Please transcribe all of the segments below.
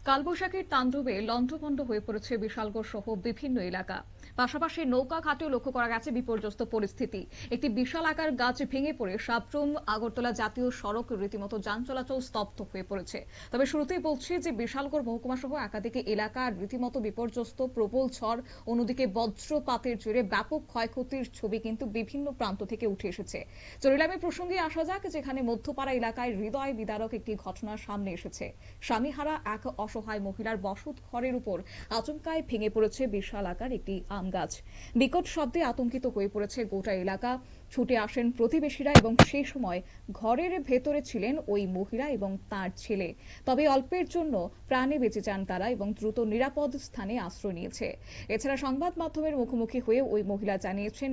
কালবৈশাখীর তাণ্ডবে লণ্ডভণ্ড হয়ে পড়েছে বিশালগড় সহ বিভিন্ন এলাকা। পাশাপাশি নৌকা ঘাটেও লক্ষ্য করা গেছে বিপর্যস্ত পরিস্থিতি। একটি বিশাল আকার গাছ ভেঙে পড়ে সাবরুম আগরতলা জাতীয় সড়ক রীতিমতো যান চলাচল স্তব্ধ হয়ে পড়েছে। তবে শুরুতেই বলছি যে বিশালগড় মহকুমা সহ একাধিক এলাকা রীতিমতো বিপর্যস্ত। প্রবল ঝড়, অন্যদিকে বজ্রপাতের জেরে ব্যাপক ক্ষয়ক্ষতির ছবি কিন্তু বিভিন্ন প্রান্ত থেকে উঠে এসেছে। চরিলামে প্রসঙ্গে আসা যাক, যেখানে মধ্যপাড়া এলাকায় হৃদয় বিদারক একটি ঘটনা সামনে এসেছে। স্বামীহারা এক অসহায় মহিলার বসত ঘরের উপর আচমকায় ভেঙে পড়েছে বিশাল আকার একটি আম গাছ। বিকট শব্দে আতঙ্কিত হয়ে পড়েছে গোটা এলাকা। ছুটে আসেন প্রতিবেশীরা এবং সেই সময় ঘরের ভেতরে ছিলেন ওই মহিলা এবং তার ছেলে। তবে অল্পের জন্য প্রাণে বেঁচে যান তারা এবং দ্রুত নিরাপদ স্থানে আশ্রয় নিয়েছে। এছাড়া সংবাদ মাধ্যমের মুখোমুখি হয়ে ওই মহিলা জানিয়েছেন,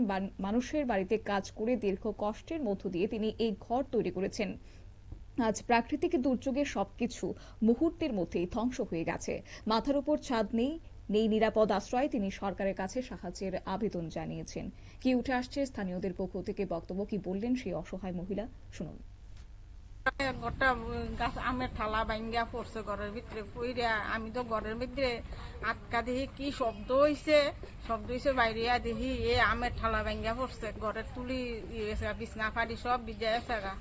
মানুষের বাড়িতে কাজ করে দীর্ঘ কষ্টের মধ্য দিয়ে তিনি এই ঘর তৈরি করেছেন। আজ প্রাকৃতিক দুর্যোগে সবকিছু মুহূর্তের মধ্যেই ধ্বংস হয়ে গেছে। মাথার উপর ছাদ নেই, নিরাপদ আশ্রয়। তিনি সরকারের কাছে সাহায্যের আবেদন জানিয়েছেন। কি উঠে আসছে স্থানীয়দের পক্ষ থেকে বক্তব্য, কি বললেন সেই অসহায় মহিলা, শুনুন। গোটা গাছ আমের থালা ভাঙ্গা পড়ছে ঘরের ভিতরে পইরা। আমি তো ঘরের ভিতরে আটকা দেখি কি শব্দ হইছে বাইরে দেখি এ আমের থালা ভাঙ্গা পড়ছে। ঘরের তুলি বিছনা ফাড়ি সব ভিজে গেছে গা।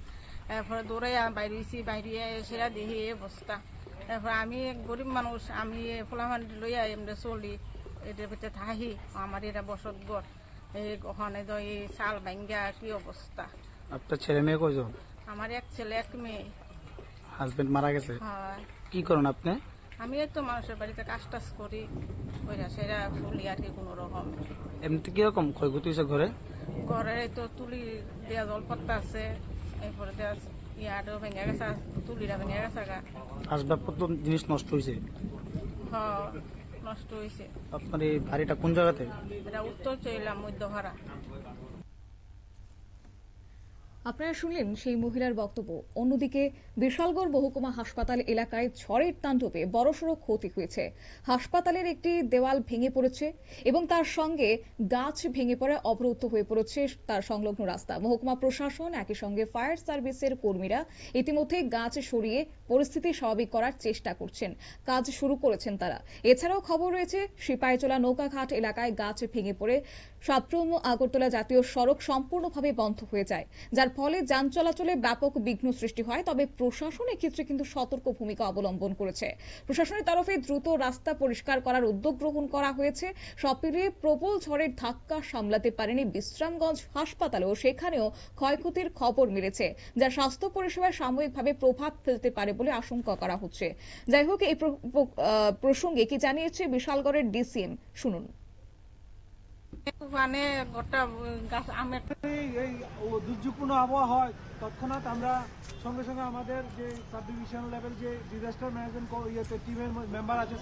এরপরে দৌড়াইয়া বাইরে সেরা দেখি এই অবস্থা। এরপর আমি গরিব মানুষ, আমি ফোলাফান্ডি লইয়া এমনি চলি, এটার ভিতরে থাকি। আমার এটা বসত ঘর, ওখানে তো এই চাল ভাঙ্গা কি অবস্থা। আপনার ছেলে মেয়ে কয়জন? আমার এক ছেলে এক মেয়ে। হাজবেন্ড মারা গেছে? হ্যাঁ। কি করেন আপনি? আমি তো মানুষের বাড়িতে কাজ টাজ করি, ওইটা সেরা ফুলি আর কি কোন রকম। এমনি কিরকম ক্ষয়ক্ষতি হয়েছে ঘরে? ঘরে তো তুলি দেয়া জলপত্তা আছে, এরপরে ইয়ারও ভেঙে গেছে, তুলিটা ভেঙে গেছে গা। আসবাবপত্র জিনিস নষ্ট হয়েছে? হ্যাঁ, নষ্ট হয়েছে। আপনার এই বাড়িটা কোন জায়গাতে? এটা উত্তর চইলাম মধ্যভাড়া। আপনারা শুনলেন সেই মহিলার বক্তব্য। অন্যদিকে বিশালগড় মহকুমা হাসপাতাল এলাকায় ঝড়ের তাণ্ডবে বড়সড় ক্ষতি হয়েছে। হাসপাতালের একটি দেওয়াল ভেঙে পড়েছে এবং তার সঙ্গে গাছ ভেঙে পড়ে অবরুদ্ধ হয়ে পড়েছে তার সংলগ্ন রাস্তা। মহকুমা প্রশাসন একই সঙ্গে ফায়ার সার্ভিসের কর্মীরা ইতিমধ্যে গাছ সরিয়ে পরিস্থিতি স্বাভাবিক করার চেষ্টা করছেন, কাজ শুরু করেছেন তারা। এছাড়াও খবর রয়েছে সিপাহীজলা নৌকাঘাট এলাকায় গাছ ভেঙে পড়ে সাবরুম আগরতলা জাতীয় সড়ক সম্পূর্ণভাবে বন্ধ হয়ে যায়, যার ফলে যান চলাচলে ব্যাপক বিঘ্ন সৃষ্টি হয়। তবে প্রশাসন এক্ষেত্রে কিন্তু সতর্ক ভূমিকা অবলম্বন করেছে। প্রশাসনের তরফে দ্রুত রাস্তা পরিষ্কার করার উদ্যোগ গ্রহণ করা হয়েছে। সব মিলিয়ে প্রবল ঝড়ের ধাক্কা সামলাতে পারেনি বিশ্রামগঞ্জ হাসপাতালেও, সেখানেও ক্ষয়ক্ষতির খবর মিলেছে, যা স্বাস্থ্য পরিষেবায় সাময়িকভাবে প্রভাব ফেলতে পারে বলে আশঙ্কা করা হচ্ছে। যাই হোক, এই প্রসঙ্গে কি জানিয়েছে বিশালগড়ের ডিসিএম, শুনুন। মানে গোটা গাছ আমের এই দুর্যোগপূর্ণ আবহাওয়া হয়, তৎক্ষণাৎ আমরা সঙ্গে সঙ্গে আমাদের যে সাব ডিভিশন লেভেল যে ডিজাস্টার ম্যানেজমেন্ট টিমের মেম্বার আছে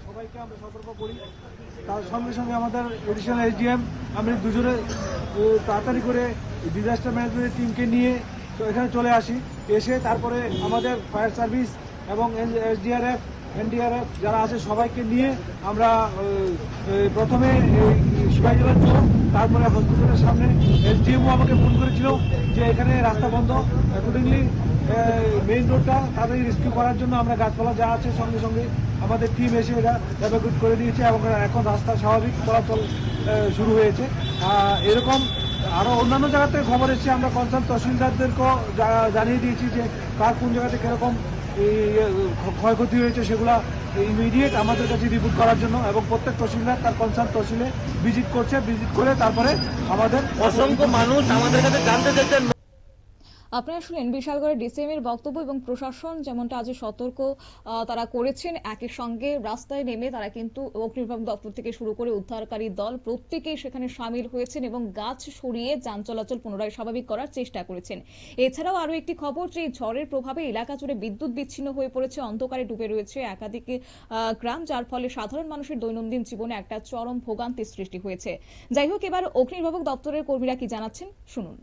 সবাইকে আমরা সতর্ক করি। তার সঙ্গে সঙ্গে আমাদের এডিশনাল এসডিএম আমি দুজনে তাড়াতাড়ি করে ডিজাস্টার ম্যানেজমেন্টের টিমকে নিয়ে এখানে চলে আসি। এসে তারপরে আমাদের ফায়ার সার্ভিস এবং এসডিআরএফ এনডিআরএফ যারা আছে সবাইকে নিয়ে আমরা প্রথমে সিপাহীজলা চৌক, তারপরে হসপিটালের সামনে এসডিএমও আমাকে ফোন করেছিল যে এখানে রাস্তা বন্ধ, অ্যাকর্ডিংলি মেইন রোডটা তাড়াতাড়ি রেস্কিউ করার জন্য আমরা গাছপালা যা আছে সঙ্গে সঙ্গে আমাদের টিম এসে এটা এভাকুয়েট করে দিয়েছে এবং এখন রাস্তা স্বাভাবিক চলাচল শুরু হয়েছে। এরকম আরো অন্যান্য জায়গা থেকে খবর এসেছে, আমরা কনসার্ন তহসিলদারদেরকেও জানিয়ে দিয়েছি যে কার কোন জায়গাতে কিরকম ক্ষয়ক্ষতি হয়েছে সেগুলা ইমিডিয়েট আমাদের কাছে রিপোর্ট করার জন্য, এবং প্রত্যেক তহসিলদার তার কনসার্ন তহসিলে ভিজিট করে তারপরে আমাদের অসংখ্য মানুষ আমাদের কাছে জানতে চাইছেন। আপনারা শুনলেন বিশালগড়ের ডিসিএম এর বক্তব্য এবং প্রশাসন যেমনটা আজ সতর্ক তারা করেছেন। একই সঙ্গে রাস্তায় নেমে তারা কিন্তু অগ্নিনির্বাপক দপ্তর থেকে শুরু করে উদ্ধারকারী দল প্রত্যেকেই সেখানে সামিল হয়েছেন এবং গাছ সরিয়ে যান চলাচল পুনরায় স্বাভাবিক করার চেষ্টা করেছেন। এছাড়াও আরো একটি খবর, যে ঝড়ের প্রভাবে এলাকা জুড়ে বিদ্যুৎ বিচ্ছিন্ন হয়ে পড়েছে, অন্ধকারে ডুবে রয়েছে একাধিক গ্রাম, যার ফলে সাধারণ মানুষের দৈনন্দিন জীবনে একটা চরম ভোগান্তির সৃষ্টি হয়েছে। যাই হোক, এবার অগ্নিনির্বাপক দপ্তরের কর্মীরা কি জানাচ্ছেন, শুনুন।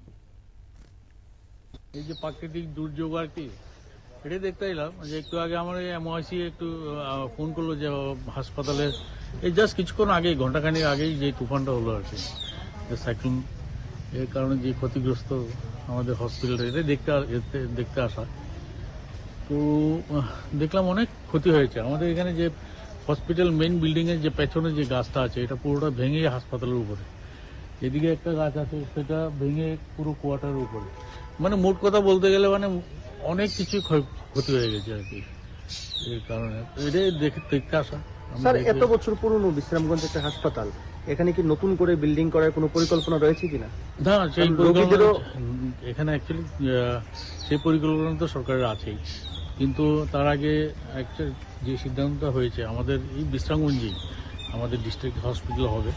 এই যে প্রাকৃতিক দুর্যোগ আর কি, এটাই দেখতে এলাম যে একটু আগে আমার এমওআইসি একটু ফোন করলো যে হাসপাতালে এই জাস্ট কিছুক্ষণ আগেই, ঘন্টাখানেক আগেই যে তুফানটা হলো আর কি, সাইক্লোন, এর কারণে যে ক্ষতিগ্রস্ত আমাদের হসপিটালে, এটা দেখতে আসা। তো দেখলাম অনেক ক্ষতি হয়েছে। আমাদের এখানে যে হসপিটাল মেইন বিল্ডিং এর যে পেছনে যে গাছটা আছে এটা পুরোটা ভেঙে হাসপাতালের উপরে, এদিকে একটা গাছ আছে সেটা ভেঙে পুরো কোয়ার্টারের উপরে, মানে মোট কথা বলতে গেলে মানে অনেক কিছু ক্ষতি হয়ে গেছে আর কি। এই কারণে এটাই দেখতে আসা। স্যার, এত বছর পুরনো বিশ্রামগঞ্জ একটা হাসপাতাল, এখানে কি নতুন করে বিল্ডিং করার কোনো পরিকল্পনা রয়েছে কিনা? না, সেই রোগীদেরও এখানে অ্যাকচুয়ালি সেই পরিকল্পনা তো সরকারের আছেই, কিন্তু তার আগে একটা যে সিদ্ধান্তটা হয়েছে আমাদের এই বিশ্রামগঞ্জেই আমাদের ডিস্ট্রিক্ট হসপিটাল হবে,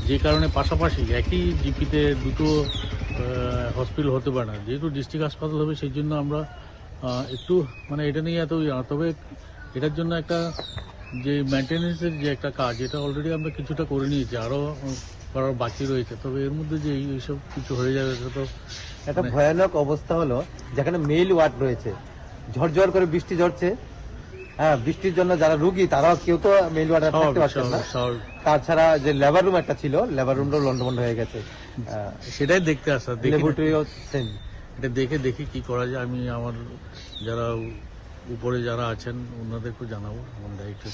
যে কারণে পাশাপাশি একই জিপিতে দুটো হসপিটাল হতে পারে না, যেহেতু ডিস্ট্রিক্ট হাসপাতাল হবে সেই জন্য আমরা একটু মানে এটা নিয়ে এত তবে এটার জন্য একটা যে মেনটেন্যান্সের যে একটা কাজ এটা অলরেডি আমরা কিছুটা করে নিয়েছি, আরো করার বাকি রয়েছে। তবে এর মধ্যে যে এইসব কিছু হয়ে যাবে সেটা তো একটা ভয়ানক অবস্থা হলো, যেখানে মেইল ওয়ার্ড রয়েছে, ঝরঝর করে বৃষ্টি ঝরছে। হ্যাঁ, বৃষ্টির জন্য যারা রুগী তারাও কেউ তো মেইল ওয়ার্ডে থাকতে পারছেন না। তাছাড়া যে লেবার রুম একটা ছিল, লেবার রুমটাও লন্ডভন্ড হয়ে গেছে। সেটাই দেখতে আসা, ল্যাবরেটরিও সেম। এটা দেখি কি করা যায়। আমি আমার যারা উপরে যারা আছেন ওনাদেরকে জানাবো আমার দায়িত্ব।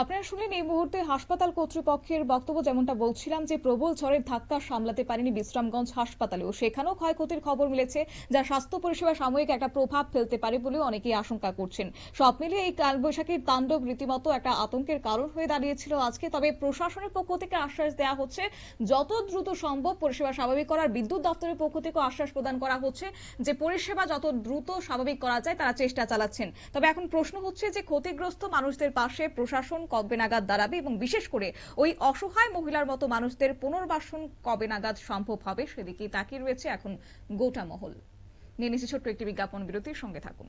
আপনারা শুনলেন এই মুহূর্তে হাসপাতাল কর্তৃপক্ষের বক্তব্য। যেমনটা বলছিলাম যে প্রবল ঝড়ের ধাক্কা সামলাতে পারেনি বিশ্রামগঞ্জ হাসপাতালেও, সেখানেও ক্ষয়ক্ষতির খবর মিলেছে, যা স্বাস্থ্য পরিষেবা সাময়িক একটা প্রভাব ফেলতে পারে বলেও অনেকেই আশঙ্কা করছেন। সব মিলিয়ে এই কালবৈশাখীর তাণ্ডব রীতিমতো একটা আতঙ্কের কারণ হয়ে দাঁড়িয়েছিল আজকে। তবে প্রশাসনের পক্ষ থেকে আশ্বাস দেওয়া হচ্ছে যত দ্রুত সম্ভব পরিষেবা স্বাভাবিক করার, বিদ্যুৎ দপ্তরের পক্ষ থেকে আশ্বাস প্রদান করা হচ্ছে যে পরিষেবা যত দ্রুত স্বাভাবিক করা যায় তারা চেষ্টা চালাচ্ছেন। তবে এখন প্রশ্ন হচ্ছে যে ক্ষতিগ্রস্ত মানুষদের পাশে প্রশাসন কবে নাগাদ দাঁড়াবে এবং বিশেষ করে ওই অসহায় মহিলার মতো মানুষদের পুনর্বাসন কবে নাগাদ সম্ভব হবে সেদিকে তাকিয়ে রয়েছে এখন গোটা মহল। নিয়ে নিচ্ছি ছোট্ট একটি বিজ্ঞাপন বিরতির সঙ্গে থাকুন।